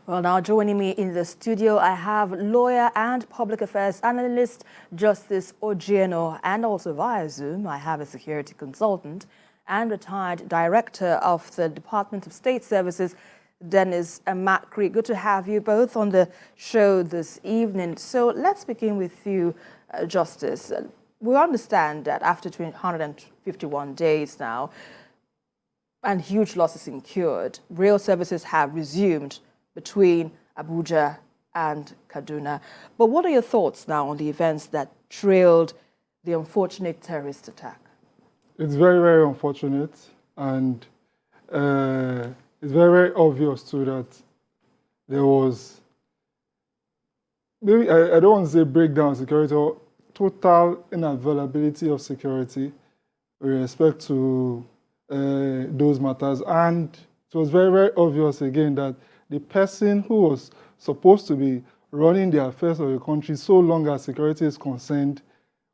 Well, now joining me in the studio, I have lawyer and public affairs analyst Justice Ojieno, and also via Zoom, I have a security consultant and retired director of the Department of State Services, Dennis Amakri. Good to have you both on the show this evening. So let's begin with you, Justice. We understand that after 151 days now, and huge losses incurred, rail services have resumed between Abuja and Kaduna. But what are your thoughts now on the events that trailed the unfortunate terrorist attack? It's very, very unfortunate, and it's very, very obvious too that there was, maybe I don't want to say breakdown of security or total unavailability of security with respect to those matters. And it was very, very obvious again that the person who was supposed to be running the affairs of the country so long as security is concerned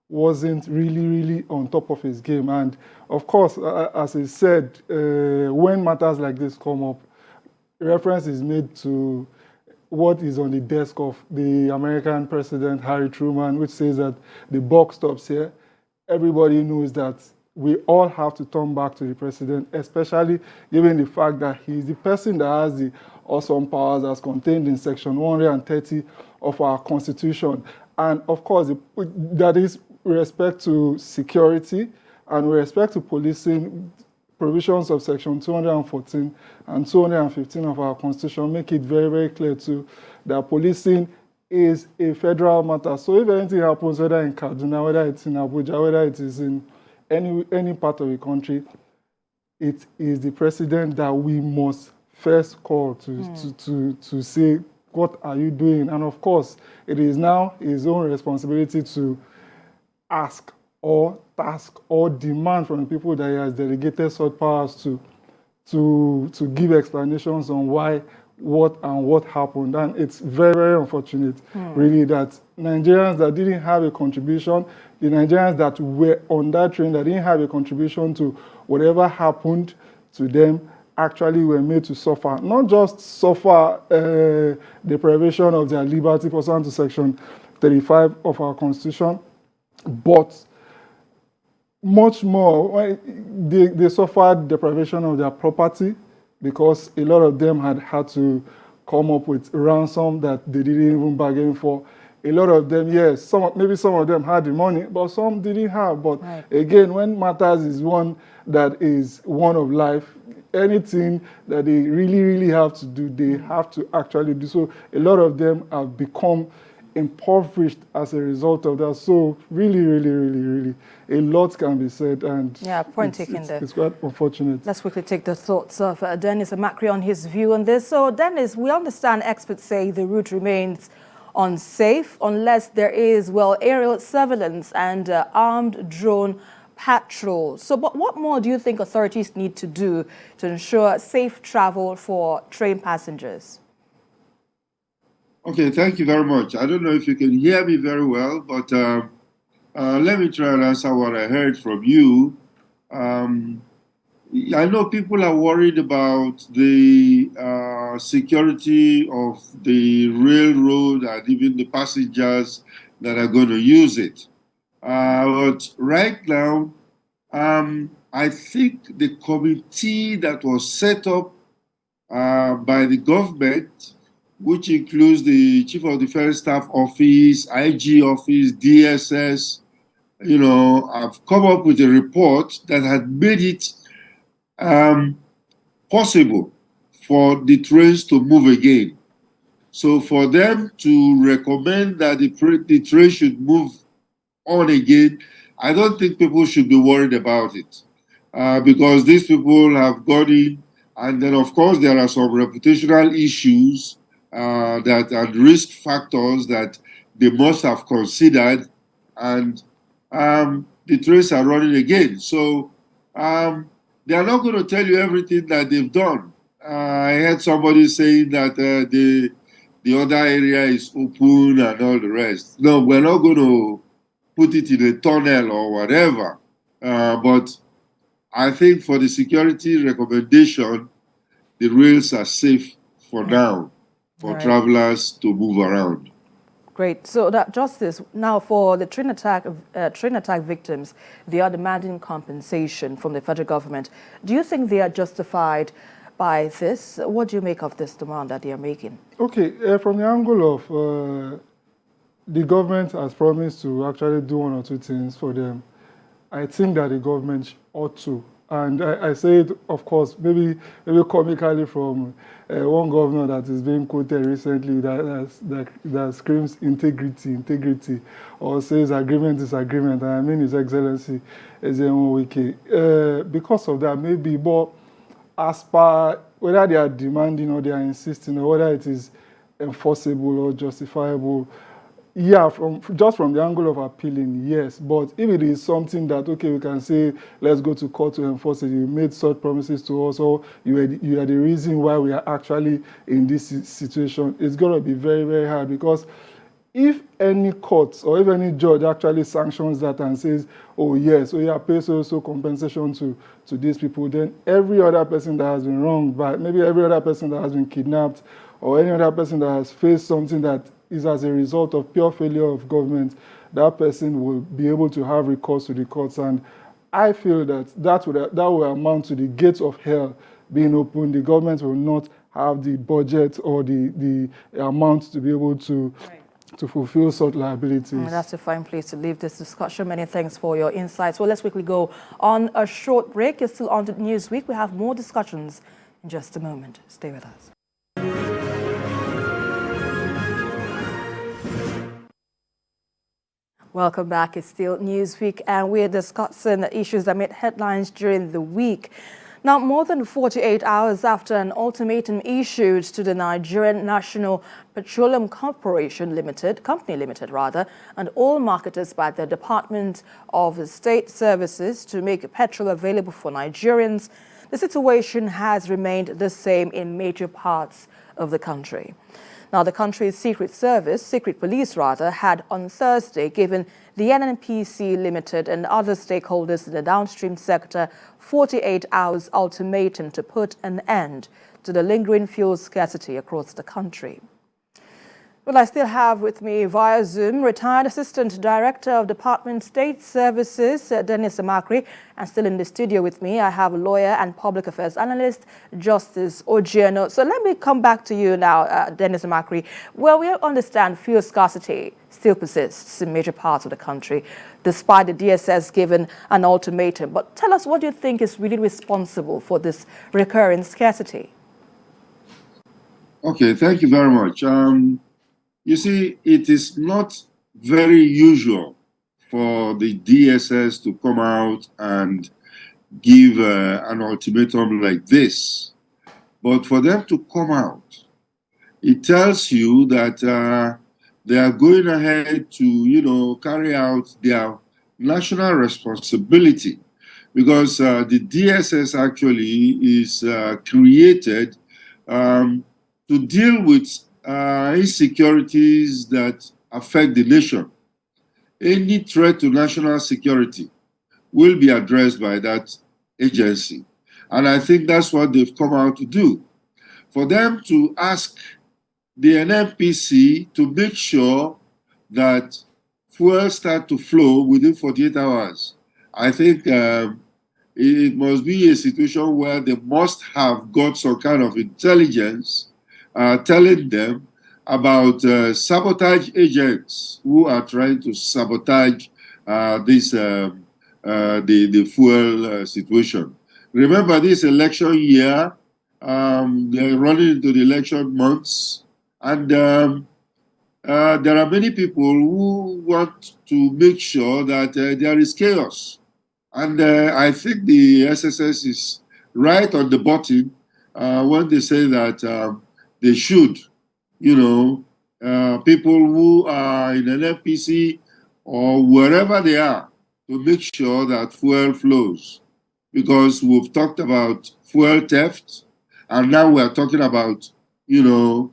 wasn't really on top of his game. And of course, as I said, when matters like this come up, reference is made to what is on the desk of the American President, Harry Truman, which says that the buck stops here. Everybody knows that we all have to turn back to the president, especially given the fact that he's the person that has the awesome powers as contained in Section 130 of our Constitution. And of course, that is with respect to security and with respect to policing. Provisions of Section 214 and 215 of our Constitution make it very, very clear too that policing is a federal matter. So if anything happens, whether in Kaduna, whether it's in Abuja, whether it is in any part of the country, it is the president that we must first call to say, what are you doing? And of course, it is now his own responsibility to ask or task or demand from the people that he has delegated such powers to give explanations on why, what happened. And it's very, very unfortunate, really, that Nigerians that didn't have a contribution, the Nigerians that were on that train that didn't have a contribution to whatever happened to them actually were made to suffer. Not just suffer deprivation of their liberty pursuant to Section 35 of our Constitution, but much more, they suffered deprivation of their property because a lot of them had to come up with ransom that they didn't even bargain for. A lot of them, yes, maybe some of them had the money, but some didn't have. But again, when matters is one that is one of life, anything that they really have to do, they have to actually do. So a lot of them have become impoverished as a result of that. So really, a lot can be said, and yeah, point taken there. It's quite unfortunate. Let's quickly take the thoughts of Dennis Amakri on his view on this. So Dennis, we understand experts say the route remains unsafe unless there is, well, aerial surveillance and armed drone patrol. So but what more do you think authorities need to do to ensure safe travel for train passengers? Okay, thank you very much. I don't know if you can hear me very well, but let me try and answer what I heard from you. I know people are worried about the security of the railroad and even the passengers that are going to use it. But right now, I think the committee that was set up by the government, which includes the Chief of Defense Staff Office, IG Office, DSS, have come up with a report that had made it possible for the trains to move again. So for them to recommend that the train should move on again, I don't think people should be worried about it because these people have gone in, and then of course there are some reputational issues that are risk factors that they must have considered, and the trains are running again. So they are not going to tell you everything that they've done. I heard somebody saying that the other area is open and all the rest. No, we're not going to put it in a tunnel or whatever. But I think for the security recommendation, the rails are safe for now. for Right. travelers to move around. Great. So that justice now for the train attack victims, they are demanding compensation from the federal government. Do you think they are justified by this? What do you make of this demand that they are making? Okay, from the angle of the government has promised to actually do one or two things for them. I think that the government ought to. And I say it, of course, maybe comically from one governor that is being quoted recently that screams integrity, or says agreement is agreement. And I mean His Excellency Ezenwo-Wike. Because of that, maybe, but as per whether they are demanding or they are insisting or whether it is enforceable or justifiable, yeah, just from the angle of appealing, yes. But if it is something that, okay, we can say, let's go to court to enforce it, you made such promises to us, or you are the reason why we are actually in this situation, it's going to be very, very hard. Because if any court or if any judge actually sanctions that and says, oh yes, pay so compensation to these people, then every other person that has been wronged, but maybe every other person that has been kidnapped, or any other person that has faced something that is as a result of pure failure of government, that person will be able to have recourse to the courts. And I feel that will amount to the gates of hell being opened. The government will not have the budget or the amount to be able to fulfill such liabilities. That's a fine place to leave this discussion. Many thanks for your insights. Well, let's quickly go on a short break. You're still on to Newsweek. We have more discussions in just a moment. Stay with us. Welcome back. It's still Newsweek, and we're discussing the issues that made headlines during the week. Now, more than 48 hours after an ultimatum issued to the Nigerian National Petroleum Corporation Company Limited, and all marketers by the Department of State Services to make petrol available for Nigerians, the situation has remained the same in major parts of the country. Now, the country's secret police, had on Thursday given the NNPC Limited and other stakeholders in the downstream sector 48 hours ultimatum to put an end to the lingering fuel scarcity across the country. Well, I still have with me via Zoom retired Assistant Director of Department State Services, Dennis Amakri, and still in the studio with me, I have lawyer and public affairs analyst, Justice Ojieno. So let me come back to you now, Dennis Amakri. Well, we understand fuel scarcity still persists in major parts of the country, despite the DSS given an ultimatum. But tell us, what do you think is really responsible for this recurring scarcity? Okay, thank you very much. You see, it is not very usual for the DSS to come out and give an ultimatum like this. But for them to come out, it tells you that they are going ahead to, carry out their national responsibility, because the DSS actually is created to deal with insecurities that affect the nation. Any threat to national security will be addressed by that agency. And I think that's what they've come out to do. For them to ask the NNPC to make sure that fuel start to flow within 48 hours, I think it must be a situation where they must have got some kind of intelligence telling them about sabotage agents who are trying to sabotage the fuel situation. Remember, this election year, they're running into the election months, and there are many people who want to make sure that there is chaos. And I think the SSS is right on the button when they say that they should, people who are in an NNPC or wherever they are, to make sure that fuel flows. Because we've talked about fuel theft, and now we're talking about, people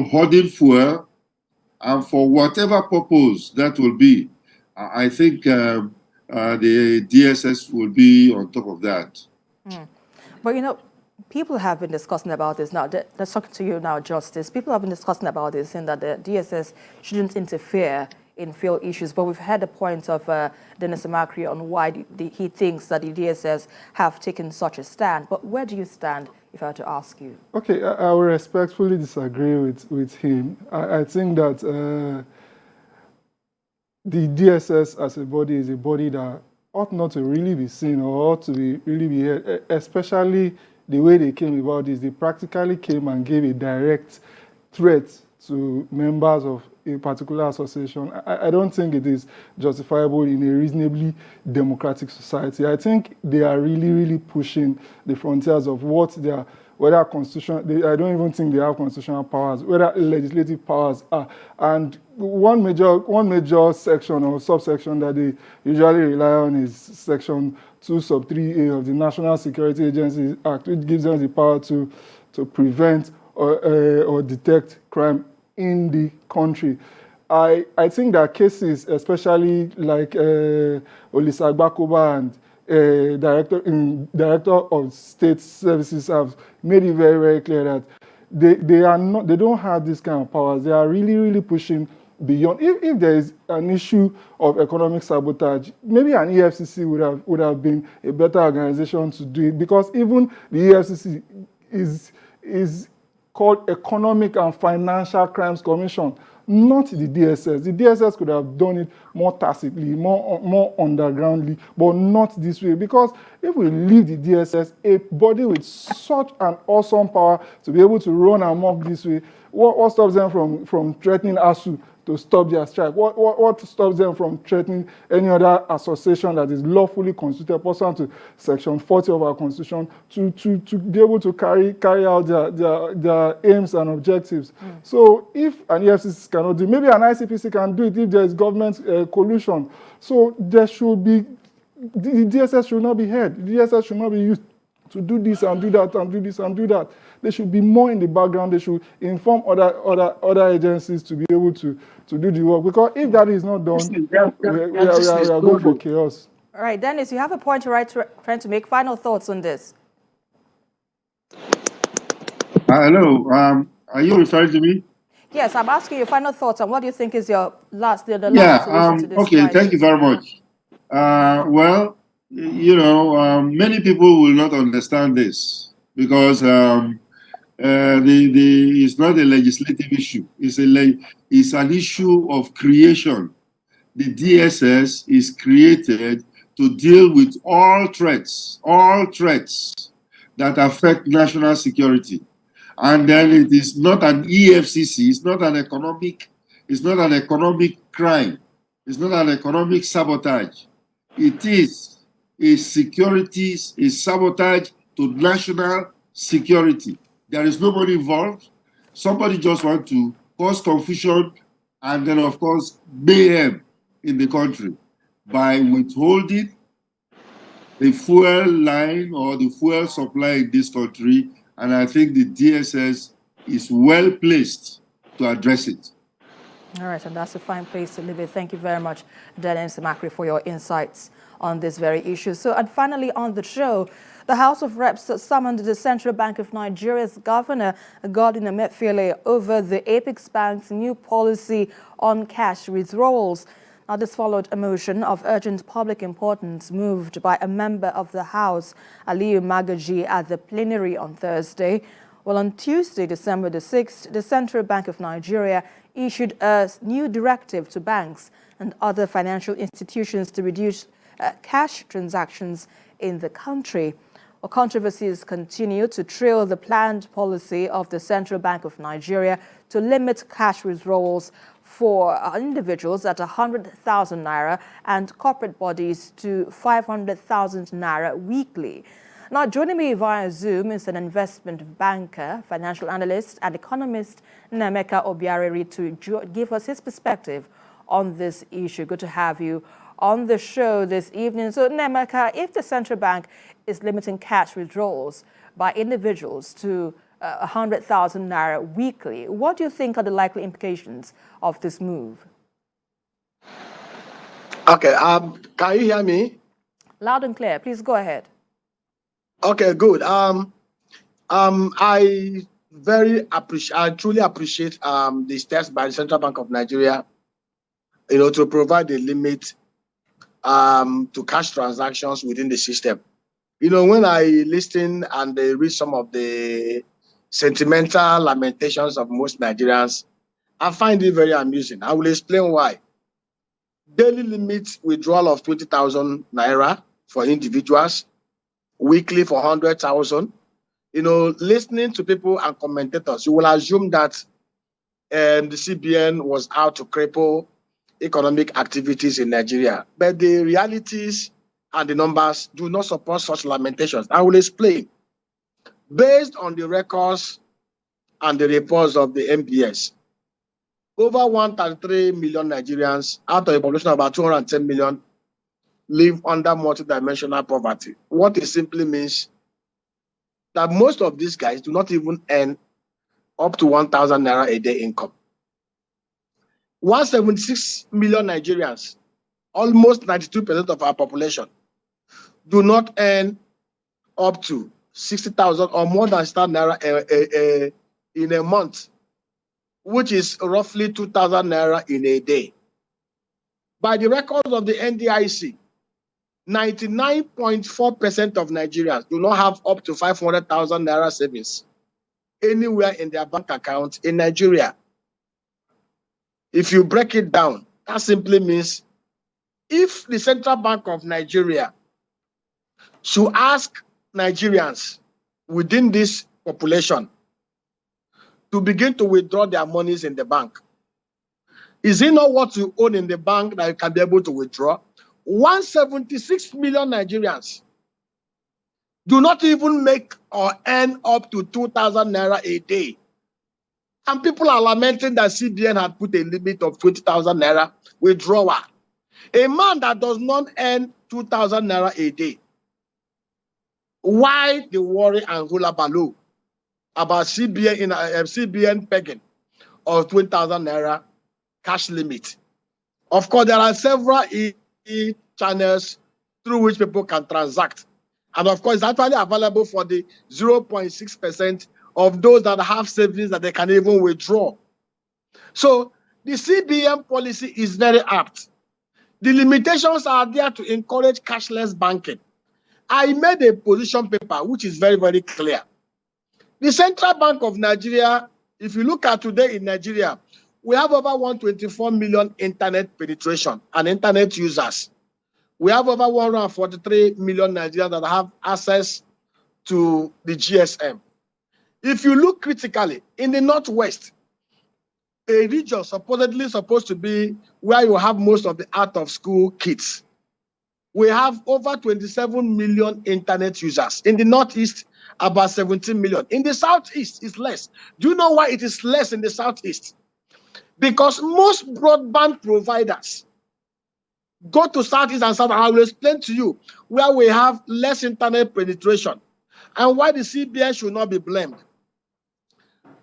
hoarding fuel, and for whatever purpose that will be, I think the DSS will be on top of that. But People have been discussing about this now. Let's talk to you now, Justice. People have been discussing about this, saying that the DSS shouldn't interfere in field issues. But we've heard the point of Dennis Amakri on why he thinks that the DSS have taken such a stand. But where do you stand, if I were to ask you? Okay, I will respectfully disagree with him. I think that the DSS as a body is a body that ought not to really be seen or ought to really be heard, especially the way they came about this. They practically came and gave a direct threat to members of a particular association. I don't think it is justifiable in a reasonably democratic society. I think they are really pushing the frontiers of what they are, whether constitutional, I don't even think they have constitutional powers, whether legislative powers are. And one major section or subsection that they usually rely on is section 2 sub 3A of the National Security Agency Act, which gives them the power to prevent or detect crime in the country. I think that cases, especially like Olisagbakoba and Director of State Services, have made it very clear that they don't have this kind of powers. They are really pushing beyond. If there is an issue of economic sabotage, maybe an EFCC would have been a better organization to do it, because even the EFCC is called Economic and Financial Crimes Commission, not the DSS. The DSS could have done it more tacitly, more undergroundly, but not this way. Because if we leave the DSS, a body with such an awesome power to be able to run amok this way, what stops them from threatening ASU to stop their strike? What stops them from threatening any other association that is lawfully constituted pursuant to Section 40 of our Constitution to be able to carry out their aims and objectives? So if an EFCC cannot do it, maybe an ICPC can do it if there is government collusion. So there should be, the DSS should not be heard. The DSS should not be used to do this and do that and do this and do that. They should be more in the background. They should inform other agencies to be able to do the work. Because if that is not done, we are going for chaos. All right, Dennis, you have a point trying to make. Final thoughts on this. Hello, are you referring to me? Yes, I'm asking you final thoughts on what do you think is your last solution to this okay, crisis? Thank you very much. Well, you know, many people will not understand this because it's not a legislative issue. It's an issue of creation. The DSS is created to deal with all threats that affect national security. And then it is not an EFCC, it's not an economic crime, it's not an economic sabotage. It is a sabotage to national security. There is nobody involved. Somebody just wants to cause confusion and then, of course, mayhem in the country by withholding the fuel line or the fuel supply in this country. And I think the DSS is well placed to address it. All right, and that's a fine place to leave it. Thank you very much, Dennis Amakri, for your insights on this very issue. So, and finally on the show, the House of Reps summoned the Central Bank of Nigeria's Governor, Godwin Emefiele, over the Apex Bank's new policy on cash withdrawals. Now, this followed a motion of urgent public importance moved by a member of the House, Aliyu Magaji, at the plenary on Thursday. Well, on Tuesday, December the 6th, the Central Bank of Nigeria issued a new directive to banks and other financial institutions to reduce cash transactions in the country. Well, controversies continue to trail the planned policy of the Central Bank of Nigeria to limit cash withdrawals for individuals at 100,000 naira and corporate bodies to 500,000 naira weekly. Now, joining me via Zoom is an investment banker, financial analyst, and economist, Nemeka Obiareri, to give us his perspective on this issue. Good to have you on the show this evening. So, Nemeka, if the central bank is limiting cash withdrawals by individuals to 100,000 naira weekly, what do you think are the likely implications of this move? Okay, can you hear me? Loud and clear. Please go ahead. Okay, good. I truly appreciate the steps by the Central Bank of Nigeria, to provide a limit to cash transactions within the system. When I listen and read some of the sentimental lamentations of most Nigerians, I find it very amusing. I will explain why. Daily limit withdrawal of 20,000 naira for individuals, weekly for 100,000. Listening to people and commentators, you will assume that the CBN was out to cripple economic activities in Nigeria. But the realities and the numbers do not support such lamentations. I will explain. Based on the records and the reports of the NPS, over 133 million Nigerians out of a population of about 210 million live under multidimensional poverty. What it simply means that most of these guys do not even earn up to 1,000 naira a day income. 176 million Nigerians, almost 92% of our population, do not earn up to 60,000 or more than naira in a month, which is roughly 2,000 naira in a day. By the records of the NDIC, 99.4% of Nigerians do not have up to 500,000 naira savings anywhere in their bank account in Nigeria. If you break it down, that simply means if the Central Bank of Nigeria should ask Nigerians within this population to begin to withdraw their monies in the bank, is it not what you own in the bank that you can be able to withdraw? 176 million Nigerians do not even make or earn up to 2,000 naira a day. And people are lamenting that CBN had put a limit of 20,000 naira withdrawal. A man that does not earn 2,000 naira a day. Why the worry and hula baloo about CBN pegging of 20,000 naira cash limit? Of course, there are several channels through which people can transact. And of course, it's actually available for the 0.6% of those that have savings that they can even withdraw. So the CBN policy is very apt. The limitations are there to encourage cashless banking. I made a position paper which is very, very clear. The Central Bank of Nigeria, if you look at today in Nigeria, we have over 124 million internet penetration and internet users. We have over 143 million Nigerians that have access to the GSM. If you look critically, in the Northwest, a region supposedly supposed to be where you have most of the out-of-school kids, we have over 27 million internet users. In the Northeast, about 17 million. In the Southeast, it's less. Do you know why it is less in the Southeast? Because most broadband providers go to Southeast and South, and I will explain to you where we have less internet penetration and why the CBN should not be blamed.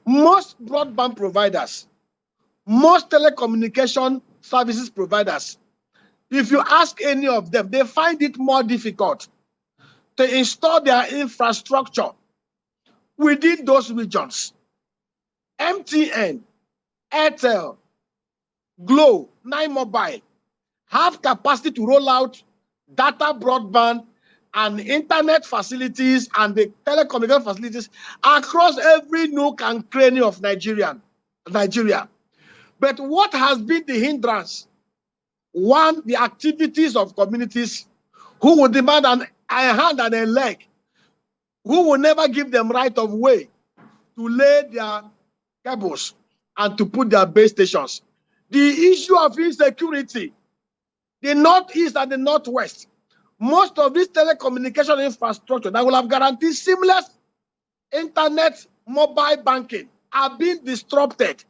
Most broadband providers, most telecommunication services providers, if you ask any of them, they find it more difficult to install their infrastructure within those regions. MTN, Airtel, Glo, 9Mobile have capacity to roll out data broadband and internet facilities and the telecommunication facilities across every nook and cranny of Nigeria. But what has been the hindrance? One, the activities of communities who will demand a hand and a leg, who will never give them right of way to lay their cables and to put their base stations. The issue of insecurity, the Northeast and the Northwest, most of this telecommunication infrastructure that will have guaranteed seamless internet mobile banking are being disrupted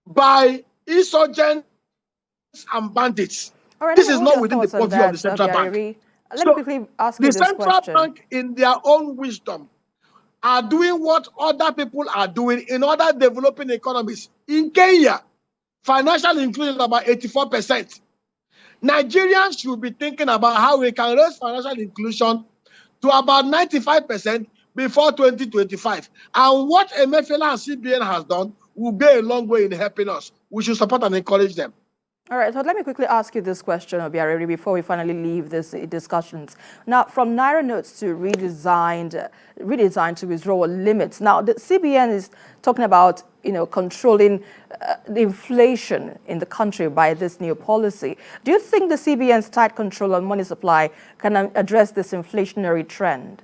by insurgents and bandits. All right, This is not within the purview of the central bank. Let me quickly ask you this question. The central bank, in their own wisdom, are doing what other people are doing in other developing economies. In Kenya, financial inclusion is about 84%. Nigerians should be thinking about how we can raise financial inclusion to about 95% before 2025. And what Emefiele and CBN has done will go a long way in helping us. We should support and encourage them. All right, so let me quickly ask you this question, Obiariri, before we finally leave these discussions. Now, from Naira notes to redesigned to withdrawal limits. Now, the CBN is talking about, controlling the inflation in the country by this new policy. Do you think the CBN's tight control on money supply can address this inflationary trend?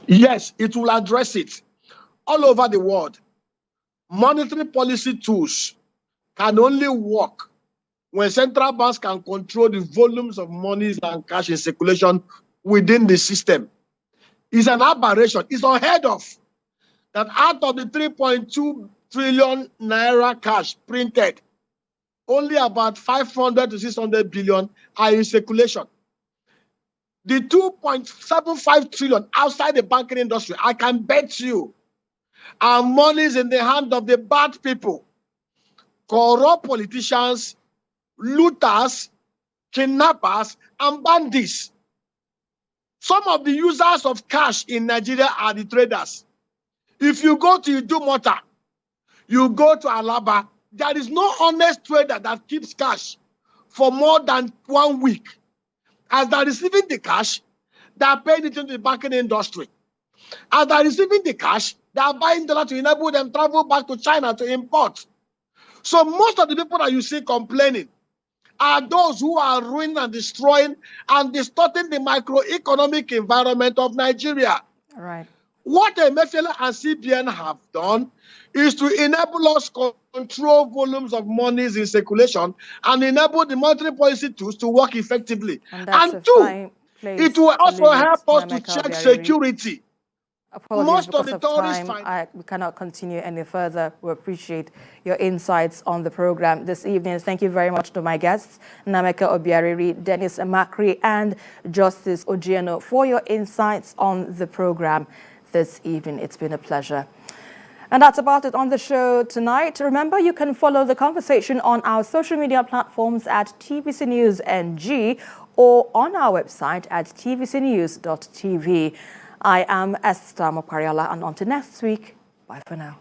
Yes, it will address it. All over the world, monetary policy tools can only work when central banks can control the volumes of monies and cash in circulation within the system. It's an aberration. It's unheard of that out of the 3.2 trillion naira cash printed, only about 500 to 600 billion are in circulation. The 2.75 trillion outside the banking industry, I can bet you, are monies in the hand of the bad people, corrupt politicians, looters, kidnappers, and bandits. Some of the users of cash in Nigeria are the traders. If you go to Idumota, you go to Alaba, there is no honest trader that keeps cash for more than 1 week. As they're receiving the cash, they are paying it into the banking industry. As they're receiving the cash, they are buying dollar to enable them travel back to China to import. So most of the people that you see complaining are those who are ruining and destroying and distorting the microeconomic environment of Nigeria. All right. What Emefiele and CBN have done is to enable us control volumes of monies in circulation and enable the monetary policy tools to work effectively. And two, it will also help us to check security. Apologies, most because of the time, we cannot continue any further. We appreciate your insights on the program this evening. Thank you very much to my guests, Nnameka Obiariri, Dennis Amakri, and Justice Ojieno, for your insights on the program this evening. It's been a pleasure. And that's about it on the show tonight. Remember, you can follow the conversation on our social media platforms at TVC News NG or on our website at tvcnews.tv. I am Esther Mopariala, and until next week, bye for now.